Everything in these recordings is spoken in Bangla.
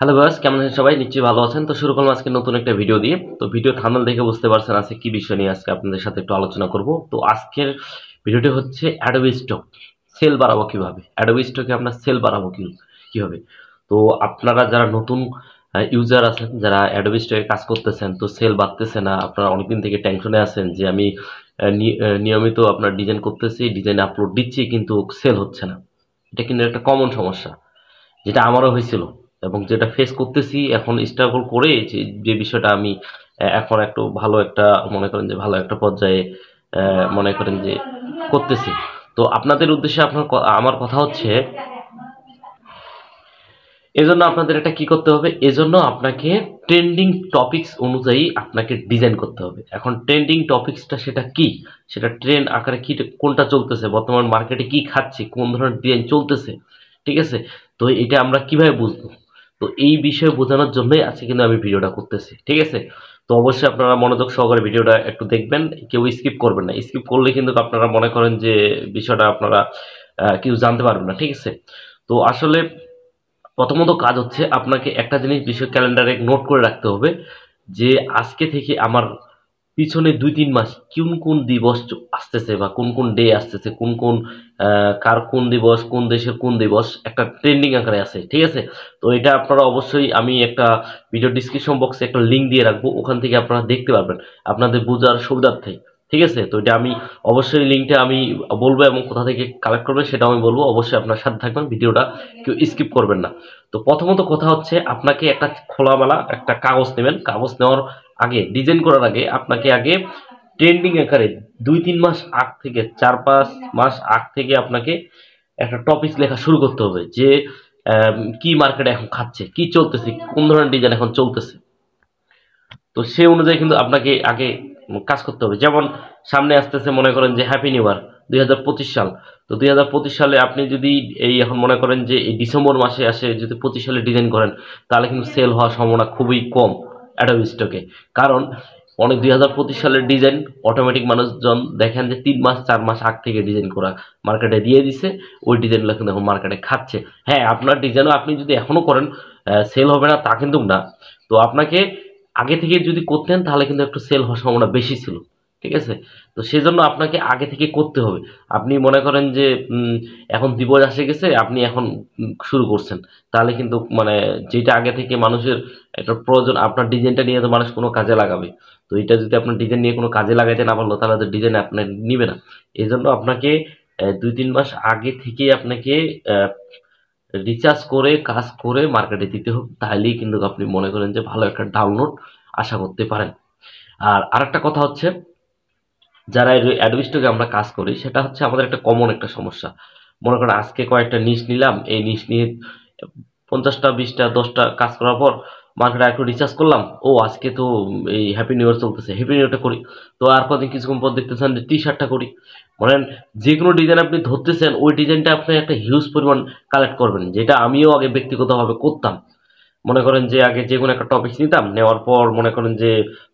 হ্যালো ভিউয়ার্স, কেমন আছেন সবাই? নিশ্চয়ই ভালো আছেন। তো শুরু করলাম আজকে নতুন একটা ভিডিও দিয়ে। তো ভিডিও থাম্বনেল দেখে বুঝতে পারছেন আজকে কি বিষয় নিয়ে আজকে আপনাদের সাথে একটু আলোচনা করব। তো আজকের ভিডিওটি হচ্ছে অ্যাডোবি স্টক সেল বাড়াবো কিভাবে? অ্যাডোবি স্টকে আমরা সেল বাড়াবো কিভাবে? তো আপনারা যারা নতুন ইউজার আছেন, যারা অ্যাডোবি স্টকে কাজ করতেছেন, তো সেল বাড়তেছে না, আপনারা অনেকদিন থেকে টেনশনে আছেন যে আমি নিয়মিত আপনার ডিজাইন করতেছি, ডিজাইন আপলোড দিচ্ছি কিন্তু সেল হচ্ছে না। এটা কিন্তু একটা কমন সমস্যা, যেটা আমারও হয়েছিল এবং যেটা ফেস করতেছি এখন স্ট্রাগল করে যে বিষয়টা আমি এখন একটু ভালো একটা মনে করেন যে ভালো একটা পর্যায়ে মনে করেন যে করতেছি। তো আপনাদের উদ্দেশ্যে আমার কথা হচ্ছে, এজন্য আপনাদের এটা কি করতে হবে? এজন্য আপনাকে ট্রেন্ডিং টপিকস অনুযায়ী আপনাকে ডিজাইন করতে হবে। এখন ট্রেন্ডিং টপিকসটা সেটা কি? সেটা ট্রেন্ড আকারে কি, কোনটা চলতেছে, বর্তমান মার্কেটে কি খাচ্ছে, কোন ধরনের ডিজাইন চলতেছে, ঠিক আছে? তো এটা আমরা কিভাবে বুঝবো? তো এই বিষয়ে বোঝানোর জন্যই আজকে কিন্তু আমি ভিডিওটা করতেছি, ঠিক আছে? তো অবশ্যই আপনারা মনোযোগ সহকারে ভিডিওটা একটু দেখবেন, কেউ স্কিপ করবেন না। স্কিপ করলে কিন্তু আপনারা মনে করেন যে বিষয়টা আপনারা কেউ জানতে পারবেন না, ঠিক আছে? তো আসলে প্রথমত কাজ হচ্ছে আপনাকে একটা জিনিস বিষয় ক্যালেন্ডারে নোট করে রাখতে হবে যে আজকে থেকে আমার পিছনে ২-৩ মাস কোন কোন দিবস আসতেছে বা কোন কোন ডে আসতেছে, কোন কোন কার কোন দিবস, কোন দেশের কোন দিবস একটা ট্রেন্ডিং আকারে আছে, ঠিক আছে? তো এটা আপনারা অবশ্যই, আমি একটা ভিডিও ডিসক্রিপশন বক্সে একটা লিঙ্ক দিয়ে রাখবো, ওখান থেকে আপনারা দেখতে পারবেন আপনাদের বোঝার সুবিধার্থে, ঠিক আছে? তো এটা আমি অবশ্যই লিঙ্কটা আমি বলবো এবং কোথা থেকে কালেক্ট করবেন সেটাও আমি বলবো। অবশ্যই আপনার সাথে থাকবেন, ভিডিওটা কেউ স্কিপ করবেন না। তো প্রথমত কথা হচ্ছে আপনাকে একটা খোলামেলা একটা কাগজ নেবেন। কাগজ নেওয়ার আগে, ডিজাইন করার আগে আপনাকে আগে ট্রেন্ডিং আকারে ২-৩ মাস আগ থেকে, ৪-৫ মাস আগ থেকে আপনাকে একটা টপিক লেখা শুরু করতে হবে যে কি মার্কেটে এখন খাচ্ছে, কি চলতেছে, কোন ধরনের ডিজাইন এখন চলতেছে। তো সে অনুযায়ী কিন্তু আপনাকে আগে কাজ করতে হবে। যেমন সামনে আসতেছে মনে করেন যে হ্যাপি নিউ ইয়ার ২০২৫ সাল। তো ২০২৫ সালে আপনি যদি এই এখন মনে করেন যে এই ডিসেম্বর মাসে আসে যদি ২৫ সালে ডিজাইন করেন, তাহলে কিন্তু সেল হওয়ার সম্ভাবনা খুবই কম অ্যাডোবি স্টকে। কারণ অনেক ২০২৫ সালের ডিজাইন অটোমেটিক মানুষজন দেখেন যে ৩ মাস ৪ মাস আগ থেকে ডিজাইন করা মার্কেটে দিয়ে দিছে, ওই ডিজাইনগুলো কিন্তু এখন মার্কেটে খাচ্ছে। হ্যাঁ, আপনার ডিজাইনও আপনি যদি এখনো করেন সেল হবে না তা কিন্তু না। তো আপনাকে আগে থেকে যদি করতেন তাহলে কিন্তু একটু সেল হওয়ার সম্ভাবনা বেশি ছিল, ঠিক আছে? তো সেজন্য আপনাকে আগে থেকে করতে হবে। আপনি মনে করেন যে এখন দিবস এসে গেছে, আপনি এখন শুরু করছেন, তাহলে কিন্তু মানে যেটা আগে থেকে মানুষের একটা প্রয়োজন, আপনার ডিজাইনটা নিয়ে তো মানুষ কোনো কাজে লাগাবে। তো এটা যদি আপনার ডিজাইন নিয়ে কোনো কাজে লাগাইতে না পারলো তাহলে তো ডিজাইন আপনার নিবে না। এই জন্য আপনাকে ২-৩ মাস আগে থেকে আপনাকে রিচার্জ করে কাজ করে মার্কেটে দিতে হবে, তাহলেই কিন্তু আপনি মনে করেন যে ভালো একটা ডাউনলোড আশা করতে পারেন। আর আরেকটা কথা হচ্ছে, যারা অ্যাডোবি স্টকে আমরা কাজ করি সেটা হচ্ছে আমাদের একটা কমন একটা সমস্যা। মনে করেন আজকে কয়েকটা নিশ নিলাম, এই নিশ নিয়ে ৫০টা ২০টা ১০টা কাজ করার পর মার্কেটে একটু রিচার্জ করলাম, ও আজকে তো এই হ্যাপি নিউ ইয়ার চলতেছে, হ্যাপি নিউ ইয়ারটা করি। তো আর কদিন কিছুক্ষণ পর দেখতেছেন যে টি শার্টটা করি। বলেন, যে কোনো ডিজাইন আপনি ধরতেছেন ওই ডিজাইনটা আপনি একটা হিউজ পরিমাণ কালেক্ট করবেন, যেটা আমিও আগে ব্যক্তিগতভাবে করতাম। মনে করেন যে আগে যে কোনো একটা টপিক নিতাম, নেওয়ার পর মনে করেন যে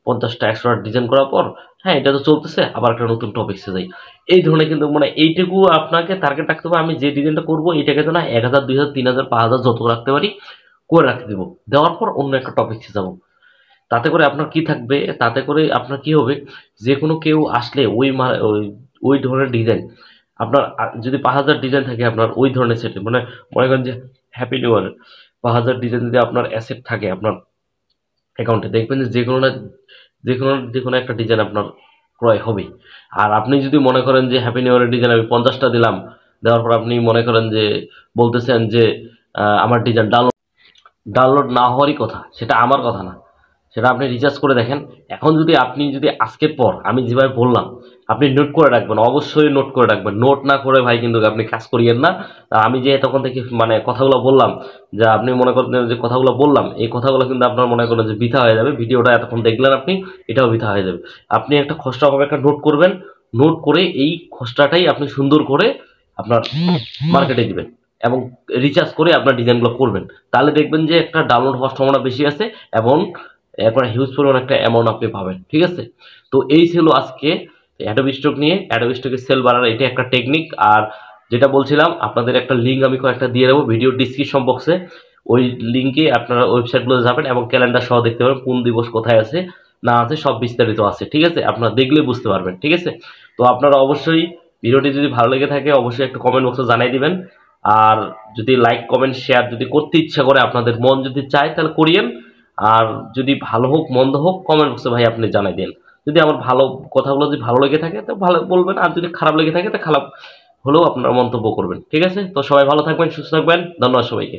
৫০টা ১০০টা ডিজাইন করার পর, হ্যাঁ এটা তো চলতেছে, আবার একটা নতুন টপিক্সে যাই। এই ধরনের কিন্তু মানে এইটুকু আপনাকে টার্গেট রাখতে হবে, আমি যে ডিজাইনটা করবো এটাকে তো না ১০০০ ২০০০ ৩০০০ ৫০০০ যত রাখতে পারি করে রাখতে দেবো, দেওয়ার পর অন্য একটা টপিক্সে যাবো। তাতে করে আপনার কি থাকবে, তাতে করে আপনার কি হবে, যে কোনো কেউ আসলে ওই ধরনের ডিজাইন আপনার যদি ৫০০০ ডিজাইন থাকে আপনার ওই ধরনের সেটে, মানে মনে করেন যে হ্যাপি নিউ ইয়ার ৫০০০ ডিজাইন যদি আপনার অ্যাসেট থাকে আপনার অ্যাকাউন্টে, দেখবেন যে যে কোনো একটা ডিজাইন আপনার ক্রয় হবে। আর আপনি যদি মনে করেন যে হ্যাপি নিউ ইয়ারের ডিজাইন আমি ৫০টা দিলাম, দেওয়ার পর আপনি মনে করেন যে বলতেছেন যে আমার ডিজাইন ডাউনলোড না হওয়ারই কথা, সেটা আমার কথা না, সেটা আপনি রিচার্জ করে দেখেন। এখন যদি আপনি যদি আজকের পর আমি যেভাবে বললাম আপনি নোট করে রাখবেন, অবশ্যই নোট করে রাখবেন। নোট না করে ভাই কিন্তু আপনি কাজ করিয়েন না। আমি যে তখন থেকে মানে কথাগুলো বললাম, যে আপনি মনে করেন যে কথাগুলো বললাম, এই কথাগুলো কিন্তু আপনার মনে করেন যে বৃথা হয়ে যাবে। ভিডিওটা এতক্ষণ দেখলেন আপনি, এটাও বৃথা হয়ে যাবে। আপনি একটা খসড়াভাবে একটা নোট করবেন, নোট করে এই খসড়াটাই আপনি সুন্দর করে আপনার মার্কেটে দিবেন এবং রিচার্জ করে আপনার ডিজাইনগুলো করবেন। তাহলে দেখবেন যে একটা ডাউনলোড হওয়ার সম্ভাবনা বেশি আছে এবং এরপরে হিউজ পরিমাণ একটা অ্যামাউন্ট আপনি পাবেন, ঠিক আছে? তো এই ছিল আজকে অ্যাডোবি স্টক নিয়ে, অ্যাডোবি স্টকে সেল বাড়ার এটা একটা টেকনিক। আর যেটা বলছিলাম আপনাদের একটা লিঙ্ক আমি কয়েকটা দিয়ে দেবো ভিডিও ডিসক্রিপশন বক্সে, ওই লিঙ্কে আপনারা ওয়েবসাইটগুলো যাবেন এবং ক্যালেন্ডার সহ দেখতে পাবেন কোন দিবস কোথায় আছে না আছে, সব বিস্তারিত আছে। ঠিক আছে, আপনারা দেখলে বুঝতে পারবেন। ঠিক আছে, তো আপনারা অবশ্যই ভিডিওটি যদি ভালো লেগে থাকে অবশ্যই একটা কমেন্ট বক্সে জানাই দিবেন। আর যদি লাইক কমেন্ট শেয়ার যদি করতে ইচ্ছা করে, আপনাদের মন যদি চায় তাহলে করিয়েন। আর যদি ভালো হোক মন্দ হোক কমেন্ট বক্সে ভাই আপনি জানাই দেন। যদি আমার ভালো কথাগুলো যদি ভালো লেগে থাকে তো ভালো বলবেন, আর যদি খারাপ লেগে থাকে তো খারাপ হলেও আপনারা মন্তব্য করবেন। ঠিক আছে, তো সবাই ভালো থাকবেন, সুস্থ থাকবেন, ধন্যবাদ সবাইকে।